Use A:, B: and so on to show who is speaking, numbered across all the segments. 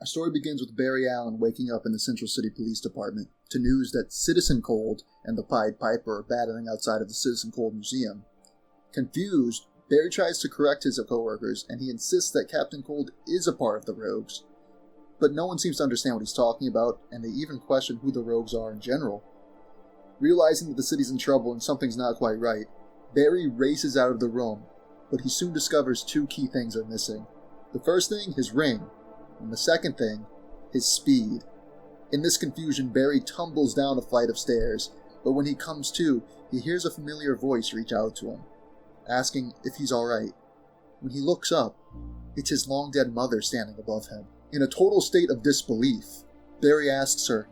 A: Our story begins with Barry Allen waking up in the Central City Police Department to news that Citizen Cold and the Pied Piper are battling outside of the Citizen Cold Museum. Confused, Barry tries to correct his coworkers, and he insists that Captain Cold is a part of the Rogues. But no one seems to understand what he's talking about, and they even question who the Rogues are in general. Realizing that the city's in trouble and something's not quite right, Barry races out of the room, but he soon discovers two key things are missing. The first thing, his ring, and the second thing, his speed. In this confusion, Barry tumbles down a flight of stairs, but when he comes to, he hears a familiar voice reach out to him, asking if he's alright. When he looks up, it's his long-dead mother standing above him. In a total state of disbelief, Barry asks her,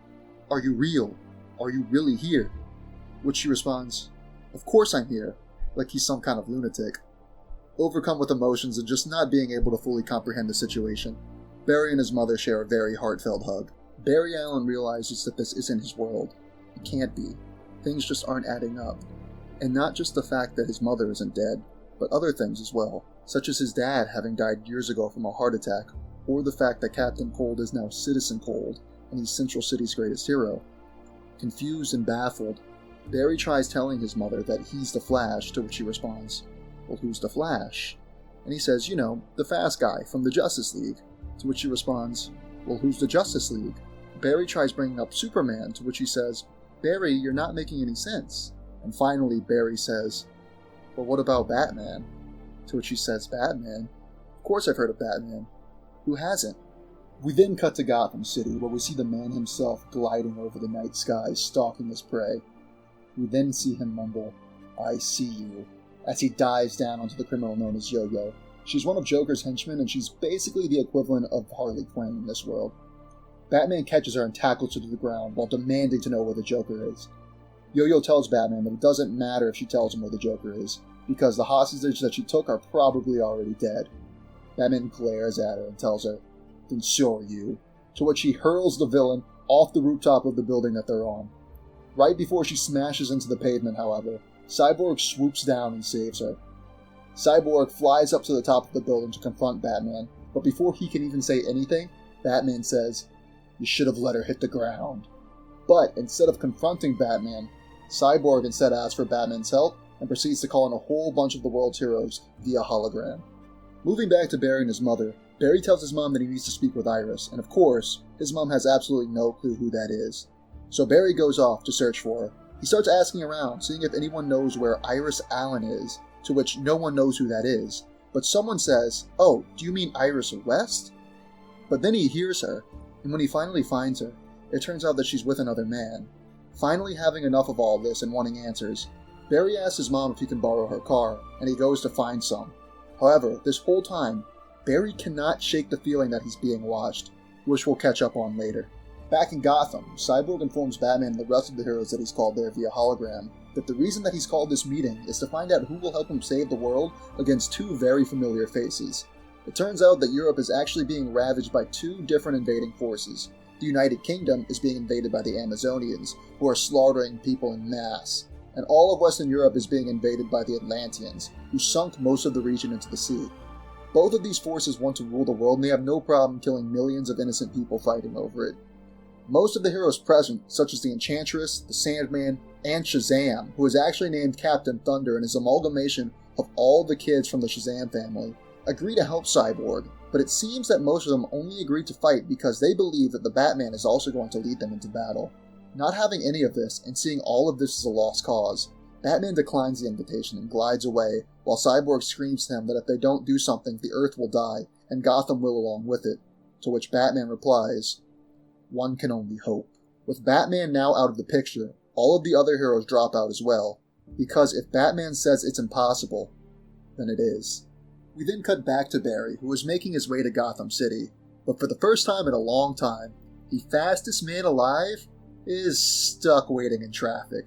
A: "Are you real? Are you really here?" Which she responds, "Of course I'm here," like he's some kind of lunatic. Overcome with emotions and just not being able to fully comprehend the situation, Barry and his mother share a very heartfelt hug. Barry Allen realizes that this isn't his world. It can't be. Things just aren't adding up. And not just the fact that his mother isn't dead, but other things as well, such as his dad having died years ago from a heart attack, or the fact that Captain Cold is now Citizen Cold, and he's Central City's greatest hero. Confused and baffled, Barry tries telling his mother that he's the Flash, to which she responds, "Well, who's the Flash?" And he says, the fast guy from the Justice League. To which she responds, "Well, who's the Justice League?" Barry tries bringing up Superman, to which he says, "Barry, you're not making any sense." And finally, Barry says, "Well, what about Batman?" To which she says, "Batman? Of course I've heard of Batman. Who hasn't?" We then cut to Gotham City, where we see the man himself gliding over the night sky, stalking his prey. We then see him mumble, "I see you," as he dives down onto the criminal known as Yo-Yo. She's one of Joker's henchmen, and she's basically the equivalent of Harley Quinn in this world. Batman catches her and tackles her to the ground while demanding to know where the Joker is. Yo-Yo tells Batman that it doesn't matter if she tells him where the Joker is, because the hostages that she took are probably already dead. Batman glares at her and tells her, "Then so are you," to which he hurls the villain off the rooftop of the building that they're on. Right before she smashes into the pavement, however, Cyborg swoops down and saves her. Cyborg flies up to the top of the building to confront Batman, but before he can even say anything, Batman says, "You should have let her hit the ground." But instead of confronting Batman, Cyborg instead asks for Batman's help and proceeds to call in a whole bunch of the world's heroes via hologram. Moving back to Barry and his mother, Barry tells his mom that he needs to speak with Iris, and of course, his mom has absolutely no clue who that is. So Barry goes off to search for her. He starts asking around, seeing if anyone knows where Iris Allen is, to which no one knows who that is. But someone says, "Oh, do you mean Iris West?" But then he hears her, and when he finally finds her, it turns out that she's with another man. Finally having enough of all this and wanting answers, Barry asks his mom if he can borrow her car, and he goes to find some. However, this whole time, Barry cannot shake the feeling that he's being watched, which we'll catch up on later. Back in Gotham, Cyborg informs Batman and the rest of the heroes that he's called there via hologram that the reason that he's called this meeting is to find out who will help him save the world against two very familiar faces. It turns out that Europe is actually being ravaged by two different invading forces. The United Kingdom is being invaded by the Amazonians, who are slaughtering people in mass, and all of Western Europe is being invaded by the Atlanteans, who sunk most of the region into the sea. Both of these forces want to rule the world, and they have no problem killing millions of innocent people fighting over it. Most of the heroes present, such as the Enchantress, the Sandman, and Shazam, who is actually named Captain Thunder and is an amalgamation of all the kids from the Shazam family, agree to help Cyborg, but it seems that most of them only agree to fight because they believe that the Batman is also going to lead them into battle. Not having any of this, and seeing all of this as a lost cause, Batman declines the invitation and glides away, while Cyborg screams to him that if they don't do something, the Earth will die, and Gotham will along with it, to which Batman replies, "One can only hope." With Batman now out of the picture, all of the other heroes drop out as well, because if Batman says it's impossible, then it is. We then cut back to Barry, who is making his way to Gotham City, but for the first time in a long time, the fastest man alive is stuck waiting in traffic.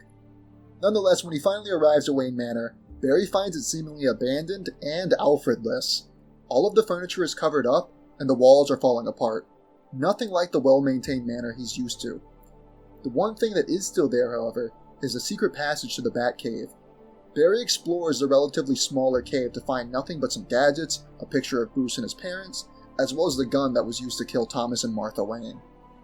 A: Nonetheless, when he finally arrives at Wayne Manor, Barry finds it seemingly abandoned and Alfredless. All of the furniture is covered up, and the walls are falling apart. Nothing like the well-maintained manor he's used to. The one thing that is still there, however, is a secret passage to the Batcave. Barry explores the relatively smaller cave to find nothing but some gadgets, a picture of Bruce and his parents, as well as the gun that was used to kill Thomas and Martha Wayne.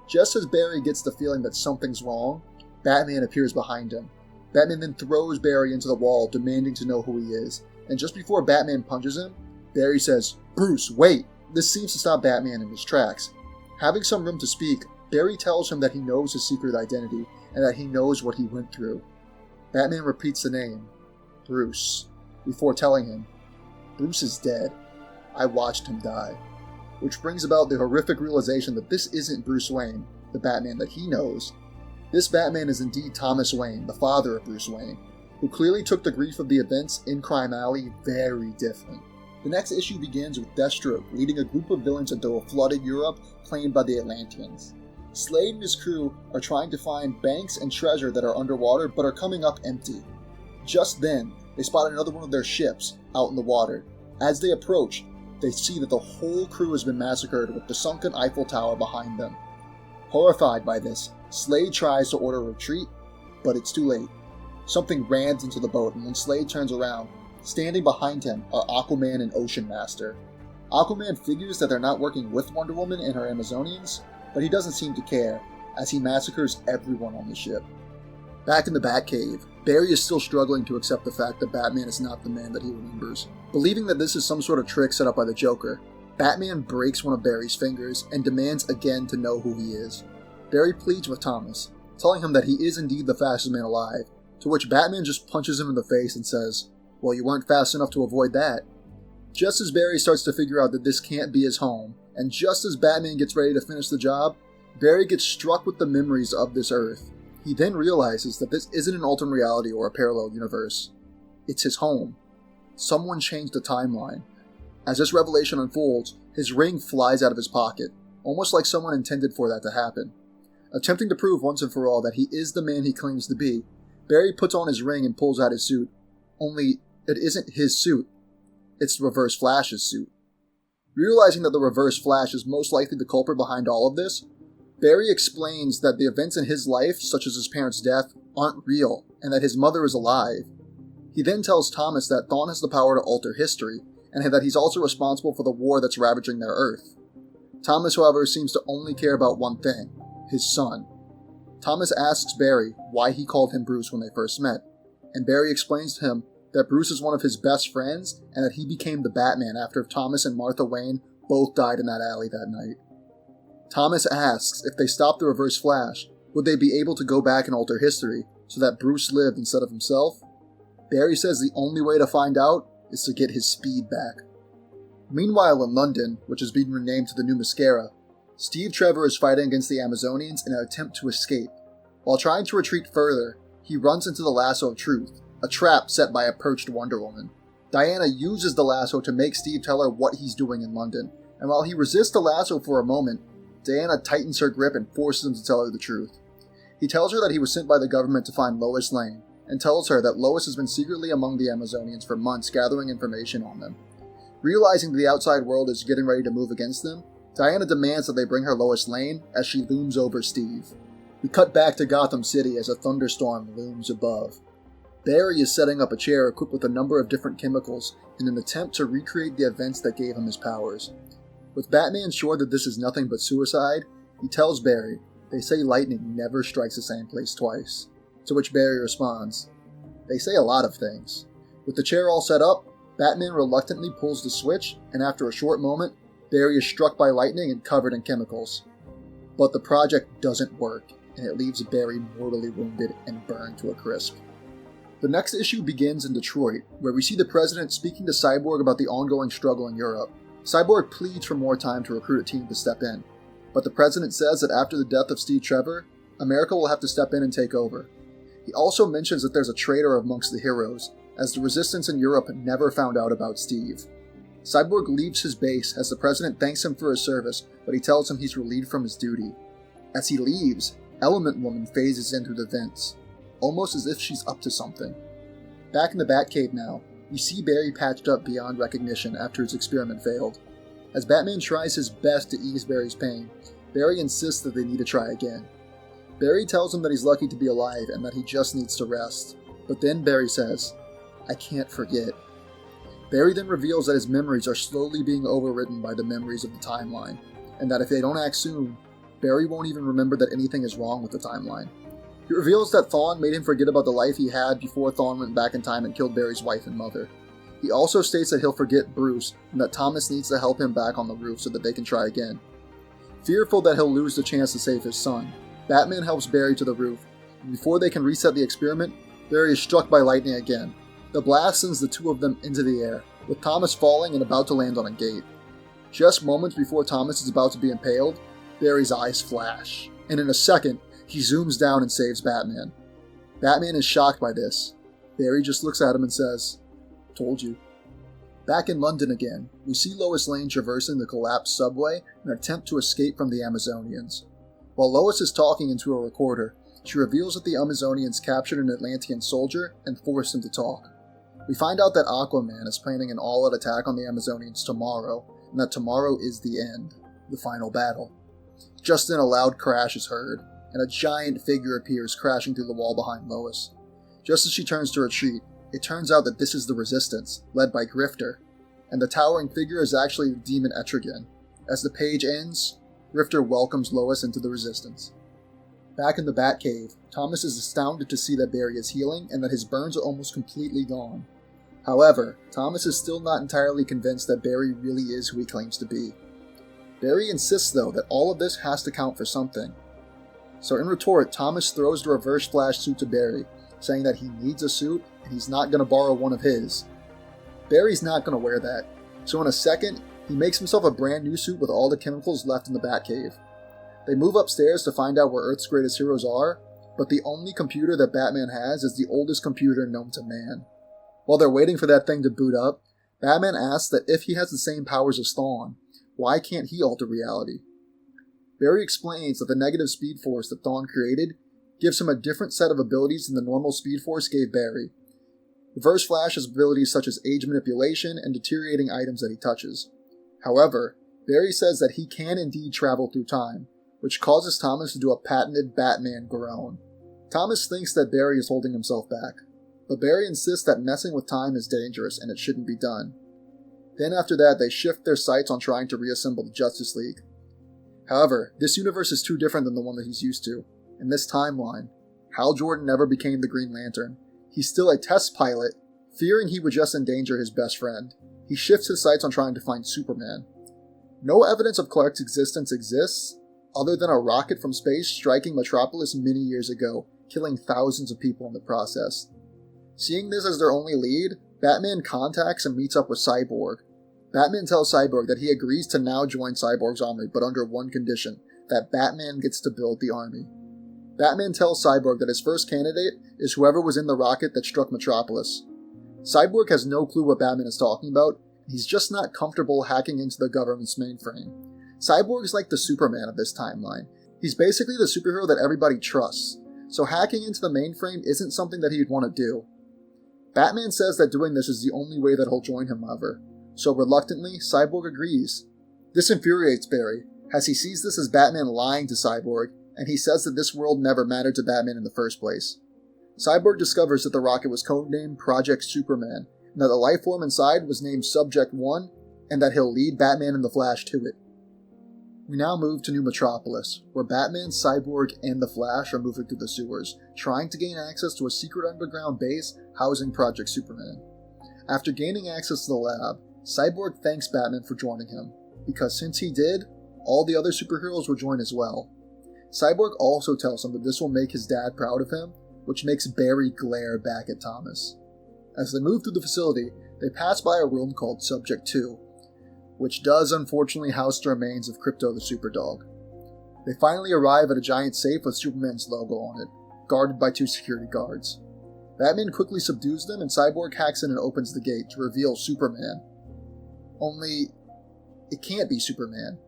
A: Just as Barry gets the feeling that something's wrong, Batman appears behind him. Batman then throws Barry into the wall, demanding to know who he is, and just before Batman punches him, Barry says, "Bruce, wait!" This seems to stop Batman in his tracks. Having some room to speak, Barry tells him that he knows his secret identity, and that he knows what he went through. Batman repeats the name, Bruce, before telling him, "Bruce is dead. I watched him die." Which brings about the horrific realization that this isn't Bruce Wayne, the Batman that he knows. This Batman is indeed Thomas Wayne, the father of Bruce Wayne, who clearly took the grief of the events in Crime Alley very different. The next issue begins with Deathstroke leading a group of villains into a flooded Europe claimed by the Atlanteans. Slade and his crew are trying to find banks and treasure that are underwater but are coming up empty. Just then, they spot another one of their ships out in the water. As they approach, they see that the whole crew has been massacred with the sunken Eiffel Tower behind them. Horrified by this, Slade tries to order a retreat, but it's too late. Something rams into the boat, and when Slade turns around, standing behind him are Aquaman and Ocean Master. Aquaman figures that they're not working with Wonder Woman and her Amazonians, but he doesn't seem to care, as he massacres everyone on the ship. Back in the Batcave, Barry is still struggling to accept the fact that Batman is not the man that he remembers. Believing that this is some sort of trick set up by the Joker, Batman breaks one of Barry's fingers and demands again to know who he is. Barry pleads with Thomas, telling him that he is indeed the fastest man alive, to which Batman just punches him in the face and says, "Well, you weren't fast enough to avoid that." Just as Barry starts to figure out that this can't be his home, and just as Batman gets ready to finish the job, Barry gets struck with the memories of this Earth. He then realizes that this isn't an alternate reality or a parallel universe. It's his home. Someone changed the timeline. As this revelation unfolds, his ring flies out of his pocket, almost like someone intended for that to happen. Attempting to prove once and for all that he is the man he claims to be, Barry puts on his ring and pulls out his suit. Only, it isn't his suit. It's the Reverse Flash's suit. Realizing that the Reverse Flash is most likely the culprit behind all of this, Barry explains that the events in his life, such as his parents' death, aren't real, and that his mother is alive. He then tells Thomas that Thawne has the power to alter history, and that he's also responsible for the war that's ravaging their Earth. Thomas, however, seems to only care about one thing, his son. Thomas asks Barry why he called him Bruce when they first met, and Barry explains to him that Bruce is one of his best friends, and that he became the Batman after Thomas and Martha Wayne both died in that alley that night. Thomas asks if they stopped the Reverse Flash, would they be able to go back and alter history so that Bruce lived instead of himself? Barry says the only way to find out is to get his speed back. Meanwhile in London, which has been renamed to the New Mascara, Steve Trevor is fighting against the Amazonians in an attempt to escape. While trying to retreat further, he runs into the Lasso of Truth, a trap set by a perched Wonder Woman. Diana uses the lasso to make Steve tell her what he's doing in London, and while he resists the lasso for a moment, Diana tightens her grip and forces him to tell her the truth. He tells her that he was sent by the government to find Lois Lane, and tells her that Lois has been secretly among the Amazonians for months gathering information on them. Realizing that the outside world is getting ready to move against them, Diana demands that they bring her Lois Lane as she looms over Steve. We cut back to Gotham City as a thunderstorm looms above. Barry is setting up a chair equipped with a number of different chemicals in an attempt to recreate the events that gave him his powers. With Batman sure that this is nothing but suicide, he tells Barry, "They say lightning never strikes the same place twice." To which Barry responds, "They say a lot of things." With the chair all set up, Batman reluctantly pulls the switch, and after a short moment, Barry is struck by lightning and covered in chemicals. But the project doesn't work, and it leaves Barry mortally wounded and burned to a crisp. The next issue begins in Detroit, where we see the President speaking to Cyborg about the ongoing struggle in Europe. Cyborg pleads for more time to recruit a team to step in, but the President says that after the death of Steve Trevor, America will have to step in and take over. He also mentions that there's a traitor amongst the heroes, as the resistance in Europe never found out about Steve. Cyborg leaves his base as the President thanks him for his service, but he tells him he's relieved from his duty. As he leaves, Element Woman phases in through the vents, almost as if she's up to something. Back in the Batcave now, we see Barry patched up beyond recognition after his experiment failed. As Batman tries his best to ease Barry's pain, Barry insists that they need to try again. Barry tells him that he's lucky to be alive and that he just needs to rest. But then Barry says, "I can't forget." Barry then reveals that his memories are slowly being overwritten by the memories of the timeline, and that if they don't act soon, Barry won't even remember that anything is wrong with the timeline. He reveals that Thawne made him forget about the life he had before Thawne went back in time and killed Barry's wife and mother. He also states that he'll forget Bruce and that Thomas needs to help him back on the roof so that they can try again. Fearful that he'll lose the chance to save his son, Batman helps Barry to the roof, and before they can reset the experiment, Barry is struck by lightning again. The blast sends the two of them into the air, with Thomas falling and about to land on a gate. Just moments before Thomas is about to be impaled, Barry's eyes flash, and in a second, he zooms down and saves Batman. Batman is shocked by this. Barry just looks at him and says, "Told you." Back in London again, we see Lois Lane traversing the collapsed subway in an attempt to escape from the Amazonians. While Lois is talking into a recorder, she reveals that the Amazonians captured an Atlantean soldier and forced him to talk. We find out that Aquaman is planning an all-out attack on the Amazonians tomorrow, and that tomorrow is the end, the final battle. Just then a loud crash is heard, and a giant figure appears crashing through the wall behind Lois. Just as she turns to retreat, it turns out that this is the Resistance, led by Grifter, and the towering figure is actually the demon Etrigan. As the page ends, Grifter welcomes Lois into the Resistance. Back in the Batcave, Thomas is astounded to see that Barry is healing and that his burns are almost completely gone. However, Thomas is still not entirely convinced that Barry really is who he claims to be. Barry insists, though, that all of this has to count for something. So in retort, Thomas throws the Reverse Flash suit to Barry, saying that he needs a suit and he's not going to borrow one of his. Barry's not going to wear that, so in a second, he makes himself a brand new suit with all the chemicals left in the Batcave. They move upstairs to find out where Earth's greatest heroes are, but the only computer that Batman has is the oldest computer known to man. While they're waiting for that thing to boot up, Batman asks that if he has the same powers as Thawne, why can't he alter reality? Barry explains that the negative Speed Force that Thawne created gives him a different set of abilities than the normal Speed Force gave Barry. Reverse Flash has abilities such as age manipulation and deteriorating items that he touches. However, Barry says that he can indeed travel through time, which causes Thomas to do a patented Batman groan. Thomas thinks that Barry is holding himself back, but Barry insists that messing with time is dangerous and it shouldn't be done. Then after that, they shift their sights on trying to reassemble the Justice League. However, this universe is too different than the one that he's used to. In this timeline, Hal Jordan never became the Green Lantern. He's still a test pilot, fearing he would just endanger his best friend. He shifts his sights on trying to find Superman. No evidence of Clark's existence exists, other than a rocket from space striking Metropolis many years ago, killing thousands of people in the process. Seeing this as their only lead, Batman contacts and meets up with Cyborg. Batman tells Cyborg that he agrees to now join Cyborg's army, but under one condition, that Batman gets to build the army. Batman tells Cyborg that his first candidate is whoever was in the rocket that struck Metropolis. Cyborg has no clue what Batman is talking about, and he's just not comfortable hacking into the government's mainframe. Cyborg is like the Superman of this timeline. He's basically the superhero that everybody trusts, so hacking into the mainframe isn't something that he'd want to do. Batman says that doing this is the only way that he'll join him, however, so reluctantly, Cyborg agrees. This infuriates Barry, as he sees this as Batman lying to Cyborg, and he says that this world never mattered to Batman in the first place. Cyborg discovers that the rocket was codenamed Project Superman, and that the life form inside was named Subject 1, and that he'll lead Batman and the Flash to it. We now move to New Metropolis, where Batman, Cyborg, and the Flash are moving through the sewers, trying to gain access to a secret underground base housing Project Superman. After gaining access to the lab, Cyborg thanks Batman for joining him, because since he did, all the other superheroes will join as well. Cyborg also tells him that this will make his dad proud of him, which makes Barry glare back at Thomas. As they move through the facility, they pass by a room called Subject 2, which does unfortunately house the remains of Krypto the Superdog. They finally arrive at a giant safe with Superman's logo on it, guarded by 2 security guards. Batman quickly subdues them and Cyborg hacks in and opens the gate to reveal Superman. Only, it can't be Superman.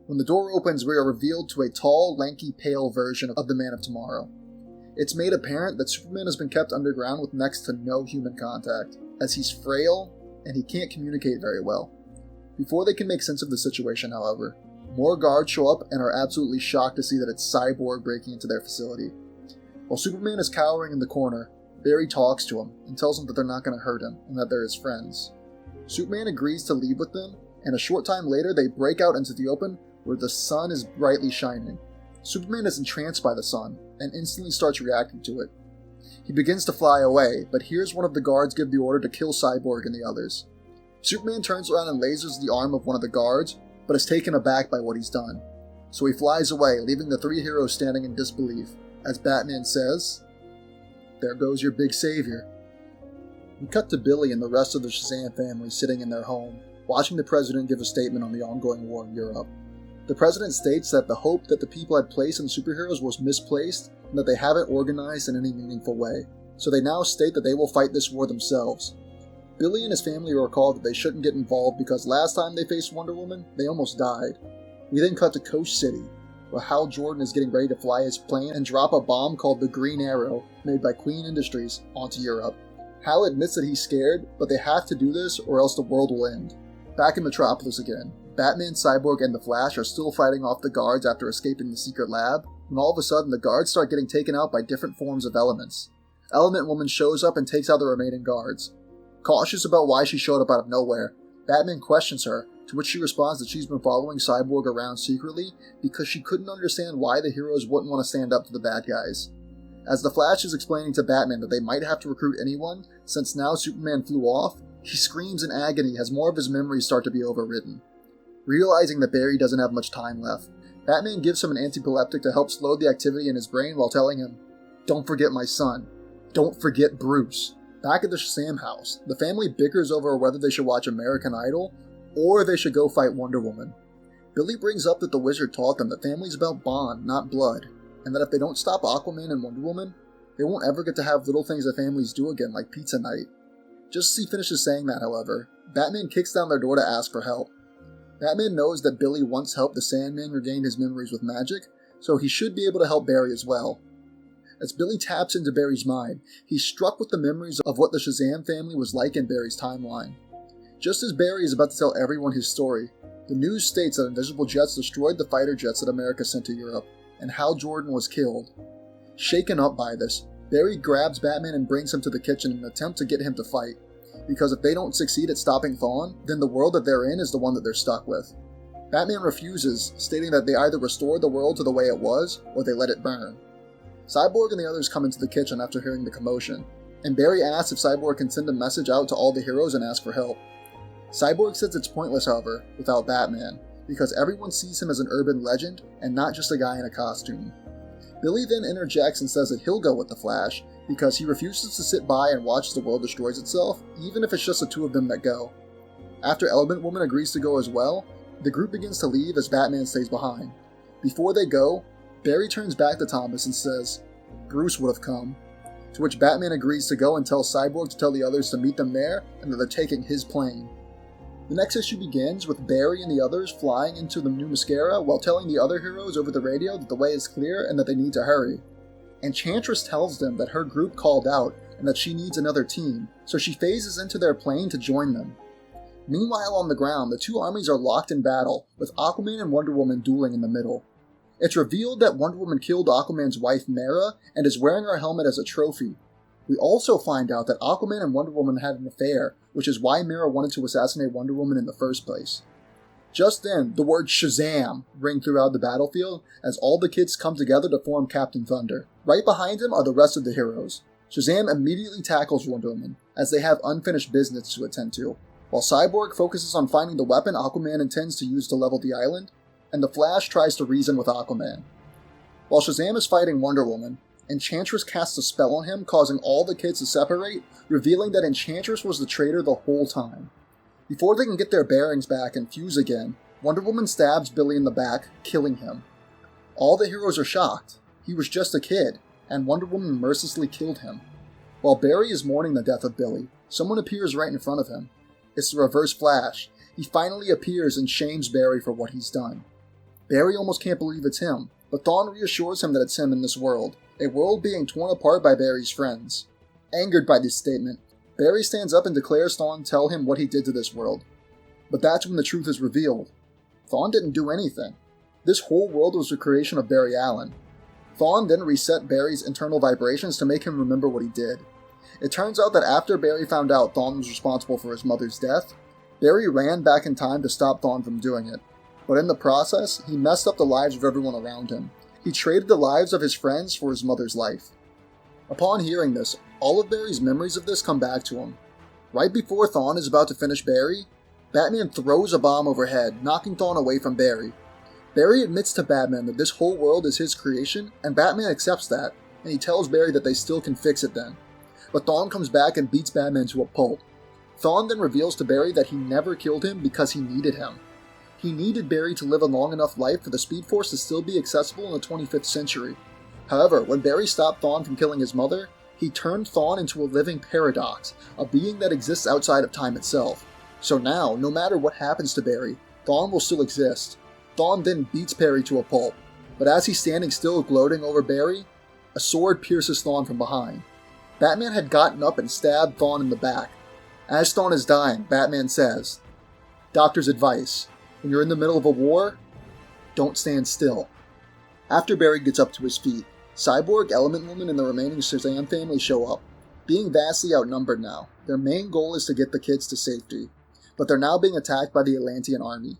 A: When the door opens, we are revealed to a tall, lanky, pale version of the Man of Tomorrow. It's made apparent that Superman has been kept underground with next to no human contact, as he's frail and he can't communicate very well. Before they can make sense of the situation, however, more guards show up and are absolutely shocked to see that it's Cyborg breaking into their facility. While Superman is cowering in the corner, Barry talks to him and tells him that they're not going to hurt him and that they're his friends. Superman agrees to leave with them, and a short time later they break out into the open where the sun is brightly shining. Superman is entranced by the sun and instantly starts reacting to it. He begins to fly away, but hears one of the guards give the order to kill Cyborg and the others. Superman turns around and lasers the arm of one of the guards, but is taken aback by what he's done. So he flies away, leaving the three heroes standing in disbelief, as Batman says, "There goes your big savior." We cut to Billy and the rest of the Shazam family sitting in their home, watching the president give a statement on the ongoing war in Europe. The president states that the hope that the people had placed in superheroes was misplaced and that they haven't organized in any meaningful way, so they now state that they will fight this war themselves. Billy and his family recall that they shouldn't get involved because last time they faced Wonder Woman, they almost died. We then cut to Coast City, where Hal Jordan is getting ready to fly his plane and drop a bomb called the Green Arrow, made by Queen Industries, onto Europe. Hal admits that he's scared, but they have to do this or else the world will end. Back in Metropolis again, Batman, Cyborg, and the Flash are still fighting off the guards after escaping the secret lab, when all of a sudden the guards start getting taken out by different forms of elements. Element Woman shows up and takes out the remaining guards. Cautious about why she showed up out of nowhere, Batman questions her, to which she responds that she's been following Cyborg around secretly because she couldn't understand why the heroes wouldn't want to stand up to the bad guys. As the Flash is explaining to Batman that they might have to recruit anyone, since now Superman flew off, he screams in agony as more of his memories start to be overwritten. Realizing that Barry doesn't have much time left, Batman gives him an antiepileptic to help slow the activity in his brain while telling him, "Don't forget my son. Don't forget Bruce." Back at the Shazam house, the family bickers over whether they should watch American Idol or they should go fight Wonder Woman. Billy brings up that the wizard taught them that family's about bond, not blood, and that if they don't stop Aquaman and Wonder Woman, they won't ever get to have little things that families do again, like pizza night. Just as he finishes saying that, however, Batman kicks down their door to ask for help. Batman knows that Billy once helped the Sandman regain his memories with magic, so he should be able to help Barry as well. As Billy taps into Barry's mind, he's struck with the memories of what the Shazam family was like in Barry's timeline. Just as Barry is about to tell everyone his story, the news states that invisible jets destroyed the fighter jets that America sent to Europe, and Hal Jordan was killed. Shaken up by this, Barry grabs Batman and brings him to the kitchen in an attempt to get him to fight, because if they don't succeed at stopping Thawne, then the world that they're in is the one that they're stuck with. Batman refuses, stating that they either restore the world to the way it was, or they let it burn. Cyborg and the others come into the kitchen after hearing the commotion, and Barry asks if Cyborg can send a message out to all the heroes and ask for help. Cyborg says it's pointless, however, without Batman, because everyone sees him as an urban legend and not just a guy in a costume. Billy then interjects and says that he'll go with the Flash, because he refuses to sit by and watch the world destroys itself, even if it's just the two of them that go. After Element Woman agrees to go as well, the group begins to leave as Batman stays behind. Before they go, Barry turns back to Thomas and says, "Bruce would have come," to which Batman agrees to go and tells Cyborg to tell the others to meet them there and that they're taking his plane. The next issue begins with Barry and the others flying into the new Mascara while telling the other heroes over the radio that the way is clear and that they need to hurry. Enchantress tells them that her group called out and that she needs another team, so she phases into their plane to join them. Meanwhile on the ground, the two armies are locked in battle, with Aquaman and Wonder Woman dueling in the middle. It's revealed that Wonder Woman killed Aquaman's wife Mara and is wearing her helmet as a trophy. We also find out that Aquaman and Wonder Woman had an affair, which is why Mara wanted to assassinate Wonder Woman in the first place. Just then, the word Shazam ring throughout the battlefield as all the kids come together to form Captain Thunder. Right behind him are the rest of the heroes. Shazam immediately tackles Wonder Woman, as they have unfinished business to attend to, while Cyborg focuses on finding the weapon Aquaman intends to use to level the island, and the Flash tries to reason with Aquaman. While Shazam is fighting Wonder Woman, Enchantress casts a spell on him, causing all the kids to separate, revealing that Enchantress was the traitor the whole time. Before they can get their bearings back and fuse again, Wonder Woman stabs Billy in the back, killing him. All the heroes are shocked. He was just a kid, and Wonder Woman mercilessly killed him. While Barry is mourning the death of Billy, someone appears right in front of him. It's the Reverse Flash. He finally appears and shames Barry for what he's done. Barry almost can't believe it's him, but Thawne reassures him that it's him in this world, a world being torn apart by Barry's friends. Angered by this statement, Barry stands up and declares Thawne tell him what he did to this world. But that's when the truth is revealed. Thawne didn't do anything. This whole world was the creation of Barry Allen. Thawne then reset Barry's internal vibrations to make him remember what he did. It turns out that after Barry found out Thawne was responsible for his mother's death, Barry ran back in time to stop Thawne from doing it. But in the process, he messed up the lives of everyone around him. He traded the lives of his friends for his mother's life. Upon hearing this, all of Barry's memories of this come back to him. Right before Thawne is about to finish Barry, Batman throws a bomb overhead, knocking Thawne away from Barry. Barry admits to Batman that this whole world is his creation, and Batman accepts that, and he tells Barry that they still can fix it then. But Thawne comes back and beats Batman to a pulp. Thawne then reveals to Barry that he never killed him because he needed him. He needed Barry to live a long enough life for the Speed Force to still be accessible in the 25th century. However, when Barry stopped Thawne from killing his mother, he turned Thawne into a living paradox, a being that exists outside of time itself. So now, no matter what happens to Barry, Thawne will still exist. Thawne then beats Barry to a pulp, but as he's standing still gloating over Barry, a sword pierces Thawne from behind. Batman had gotten up and stabbed Thawne in the back. As Thawne is dying, Batman says, "Doctor's advice. When you're in the middle of a war, don't stand still." After Barry gets up to his feet, Cyborg, Element Woman, and the remaining Shazam family show up. Being vastly outnumbered now, their main goal is to get the kids to safety, but they're now being attacked by the Atlantean army.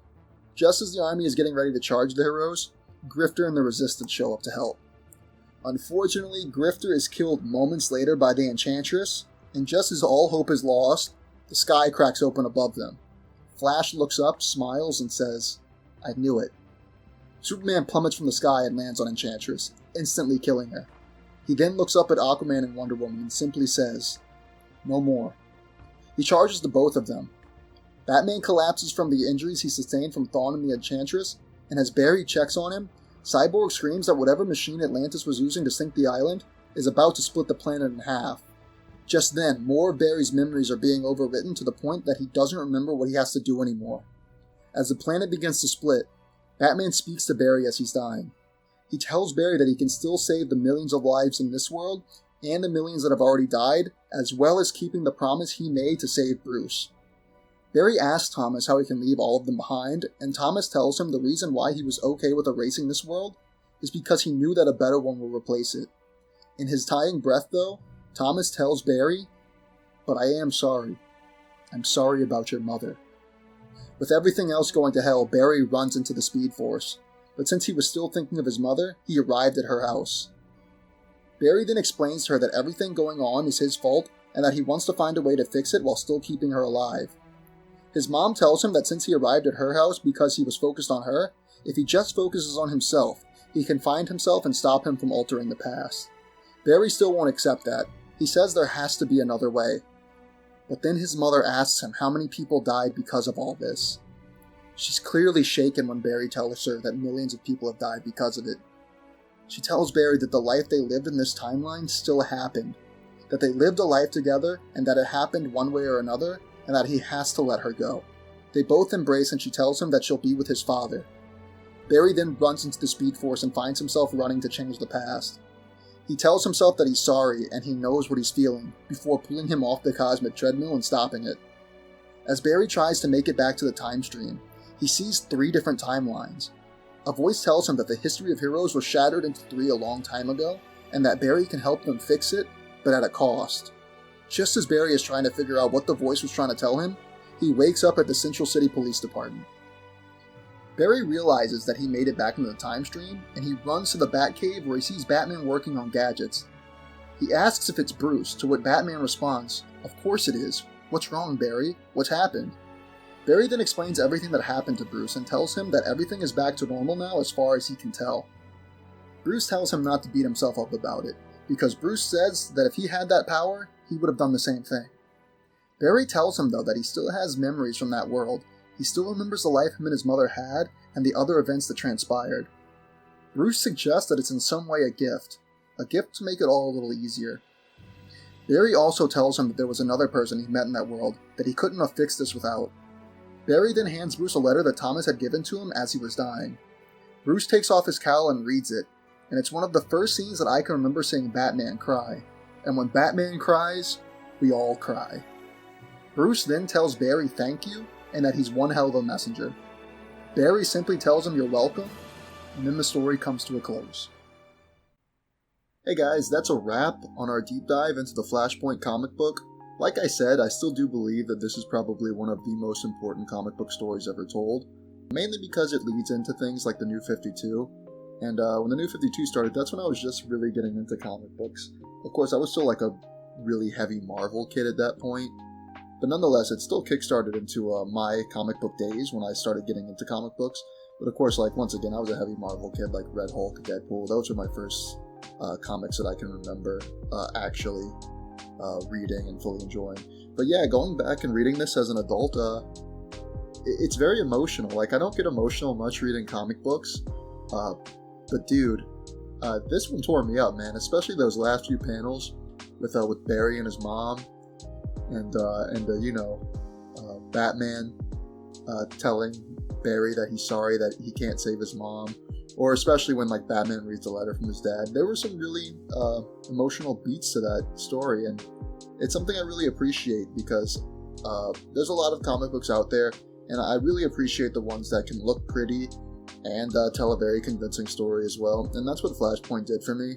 A: Just as the army is getting ready to charge the heroes, Grifter and the Resistance show up to help. Unfortunately, Grifter is killed moments later by the Enchantress, and just as all hope is lost, the sky cracks open above them. Flash looks up, smiles, and says, "I knew it." Superman plummets from the sky and lands on Enchantress, instantly killing her. He then looks up at Aquaman and Wonder Woman and simply says, "No more." He charges the both of them. Batman collapses from the injuries he sustained from Thawne and the Enchantress, and as Barry checks on him, Cyborg screams that whatever machine Atlantis was using to sink the island is about to split the planet in half. Just then, more of Barry's memories are being overwritten to the point that he doesn't remember what he has to do anymore. As the planet begins to split, Batman speaks to Barry as he's dying. He tells Barry that he can still save the millions of lives in this world and the millions that have already died, as well as keeping the promise he made to save Bruce. Barry asks Thomas how he can leave all of them behind, and Thomas tells him the reason why he was okay with erasing this world is because he knew that a better one will replace it. In his dying breath, though, Thomas tells Barry, "But I am sorry. I'm sorry about your mother." With everything else going to hell, Barry runs into the Speed Force, but since he was still thinking of his mother, he arrived at her house. Barry then explains to her that everything going on is his fault and that he wants to find a way to fix it while still keeping her alive. His mom tells him that since he arrived at her house because he was focused on her, if he just focuses on himself, he can find himself and stop him from altering the past. Barry still won't accept that. He says there has to be another way. But then his mother asks him how many people died because of all this. She's clearly shaken when Barry tells her that millions of people have died because of it. She tells Barry that the life they lived in this timeline still happened, that they lived a life together and that it happened one way or another, and that he has to let her go. They both embrace and she tells him that she'll be with his father. Barry then runs into the Speed Force and finds himself running to change the past. He tells himself that he's sorry and he knows what he's feeling, before pulling him off the cosmic treadmill and stopping it. As Barry tries to make it back to the time stream, he sees 3 different timelines. A voice tells him that the history of heroes was shattered into 3 a long time ago, and that Barry can help them fix it, but at a cost. Just as Barry is trying to figure out what the voice was trying to tell him, he wakes up at the Central City Police Department. Barry realizes that he made it back into the time stream, and he runs to the Batcave where he sees Batman working on gadgets. He asks if it's Bruce, to what Batman responds, "Of course it is. What's wrong, Barry? What's happened?" Barry then explains everything that happened to Bruce and tells him that everything is back to normal now as far as he can tell. Bruce tells him not to beat himself up about it, because Bruce says that if he had that power, he would have done the same thing. Barry tells him though that he still has memories from that world. He still remembers the life him and his mother had and the other events that transpired. Bruce suggests that it's in some way a gift to make it all a little easier. Barry also tells him that there was another person he met in that world that he couldn't have fixed this without. Barry then hands Bruce a letter that Thomas had given to him as he was dying. Bruce takes off his cowl and reads it, and it's one of the first scenes that I can remember seeing Batman cry. And when Batman cries, we all cry. Bruce then tells Barry thank you, and that he's one hell of a messenger. Barry simply tells him you're welcome, and then the story comes to a close. Hey guys, that's a wrap on our deep dive into the Flashpoint comic book. Like I said, I still do believe that this is probably one of the most important comic book stories ever told, mainly because it leads into things like the New 52. And when the New 52 started, that's when I was just really getting into comic books. Of course, I was still like a really heavy Marvel kid at that point, but nonetheless, it still kickstarted into my comic book days when I started getting into comic books. But of course, like once again, I was a heavy Marvel kid, like Red Hulk, Deadpool. Those were my first comics that I can remember actually reading and fully enjoying. But yeah, going back and reading this as an adult, it's very emotional. Like, I don't get emotional much reading comic books, but dude, this one tore me up, man. Especially those last few panels with Barry and his mom, and Batman telling Barry that he's sorry that he can't save his mom, or especially when like Batman reads a letter from his dad. There were some really emotional beats to that story, and it's something I really appreciate because there's a lot of comic books out there, and I really appreciate the ones that can look pretty and tell a very convincing story as well, and that's what Flashpoint did for me.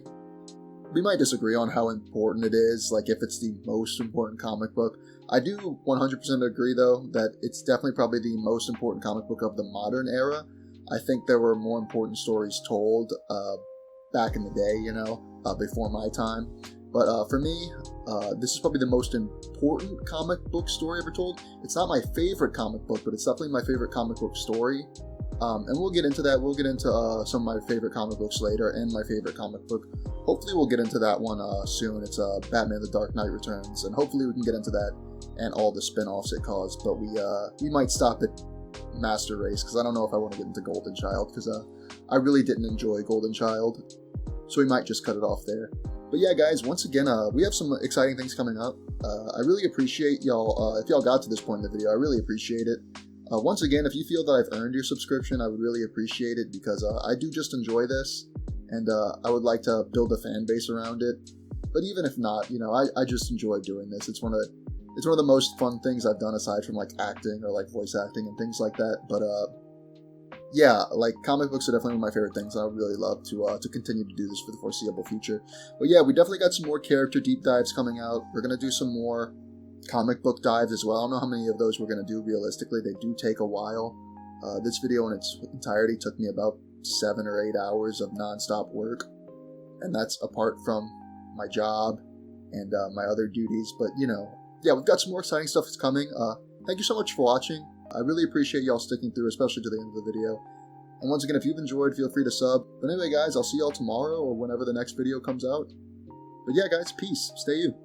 A: We might disagree on how important it is, like if it's the most important comic book. I do 100% agree, though, that it's definitely probably the most important comic book of the modern era. I think there were more important stories told back in the day, before my time. But for me, this is probably the most important comic book story ever told. It's not my favorite comic book, but it's definitely my favorite comic book story. And we'll get into that. We'll get into some of my favorite comic books later, and my favorite comic book. Hopefully we'll get into that one soon. It's Batman The Dark Knight Returns, and hopefully we can get into that and all the spin-offs it caused. But we might stop at Master Race, because I don't know if I want to get into Golden Child, because I really didn't enjoy Golden Child, so we might just cut it off there. But yeah, guys, once again, we have some exciting things coming up. I really appreciate y'all. If y'all got to this point in the video, I really appreciate it. Once again, if you feel that I've earned your subscription, I would really appreciate it, because I do just enjoy this, and I would like to build a fan base around it. But even if not, I just enjoy doing this. It's one of the most fun things I've done, aside from like acting or like voice acting and things like that. But yeah, like comic books are definitely one of my favorite things. I would really love to continue to do this for the foreseeable future. But yeah, we definitely got some more character deep dives coming out. We're gonna do some more comic book dives as well. I don't know how many of those we're going to do realistically. They do take a while. This video in its entirety took me about 7 or 8 hours of non-stop work, and that's apart from my job and my other duties. But yeah, we've got some more exciting stuff that's coming. Thank you so much for watching. I really appreciate y'all sticking through, especially to the end of the video. And once again, if you've enjoyed, feel free to sub. But anyway, guys, I'll see y'all tomorrow or whenever the next video comes out. But yeah, guys, peace. Stay you.